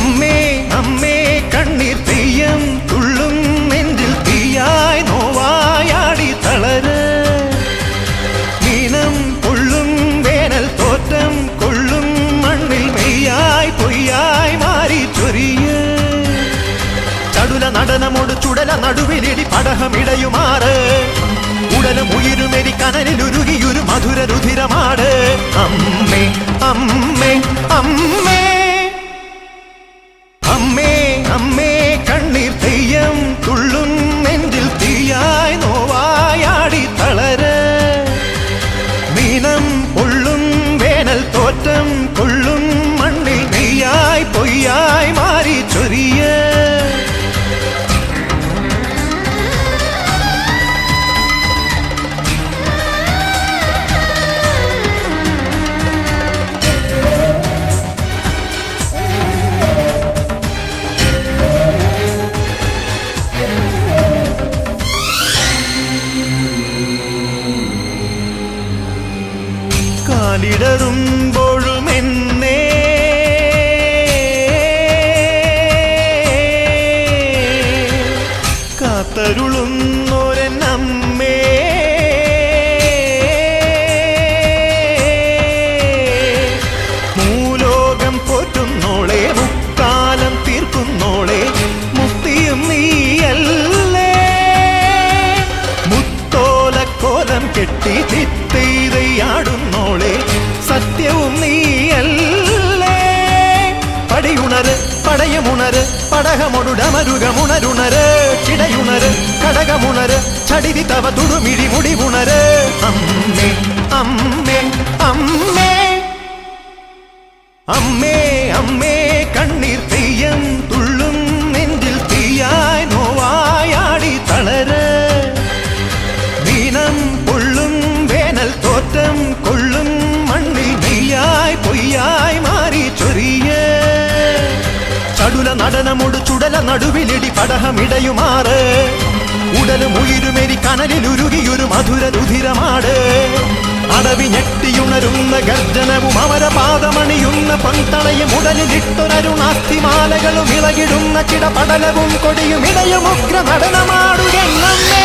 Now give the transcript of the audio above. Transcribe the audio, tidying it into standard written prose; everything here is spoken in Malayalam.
അമ്മേ അമ്മേ കണ്ണീർ തെയ്യം തുള്ളും നെഞ്ചിൽ തീയായി നോവായാടി തളര് മീനം കൊള്ളും വേനൽ തോറ്റം കൊള്ളും മണ്ണിൽ മെയ്യായി പൊയ്യായി മാറി ചൊരിയ ചടുല നടനമോട് ചുടല നടുവിലിടി പടഹമിടയുമാറ് ഉടലും ഉയിരുമെരി കനലിലുരുകിയൊരു മധുര രുധിരമാട് അമ്മേ അമ്മേ അമ്മേ അമ്മേ അമ്മേ കണ്ണീർ തെയ്യം തുള്ളും നെഞ്ചിൽ തീയായി നോവായാടി തളര് മീനം കൊള്ളും വേനൽ തോറ്റം കൊള്ളും മണ്ണിൽ മെയ്യായി പൊയ്യായി മാറി ചൊരിയ കാലിടറുമ്പോഴും എന്നെ കാത്തരുളുന്നോരമ്മേ മൂലോകം പോറ്റുന്നോളെ മുക്കാലം തീർക്കുന്നോളെ മുക്തിയും നീയല്ലേ മുത്തോലക്കോലം കെട്ടി ചിത്തൈതയാടുന്നോളെ സത്യവും നീയല്ലേ പടിയുണര് പടയമുണര് പടകമൊടുടമരുകമുണരുണര് ചിടയുണര് കടകമുണര് ചടിതി തവ തുടുമിഴി മുടിവുണര് അമ്മേ അമ്മേ അമ്മേ അമ്മേ അമ്മേ കണ്ണീർ തെയ്യം തുള്ളും നെഞ്ചിൽ തീയായി നോവായാടി തളര് ദീനം കൊള്ളും വേനൽ തോറ്റം കൊള്ളും മണ്ണിൽ മെയ്യായി പൊയ്യായി മാറി ചൊരിയ ചടുല നടനമോട് ചുടല നടുവിലിടി പടഹമിടയുമാറ് ഉടലും ഉയിരുമെരി കനലിലുരുകിയൊരു മധുര രുധിരമാട് അടവി ഞെട്ടിയുണരുന്ന ഗർജനവും അമരപാദമണിയുന്ന പൊൻതളയും ഉടലിലിട്ടൊരരുണാസ്ഥിമാലകളും ഇളകിടുന്ന കിടപടലവും കൊടിയും ഇടയും ഉഗ്ര നടനമാടുകെന്നമ്മേ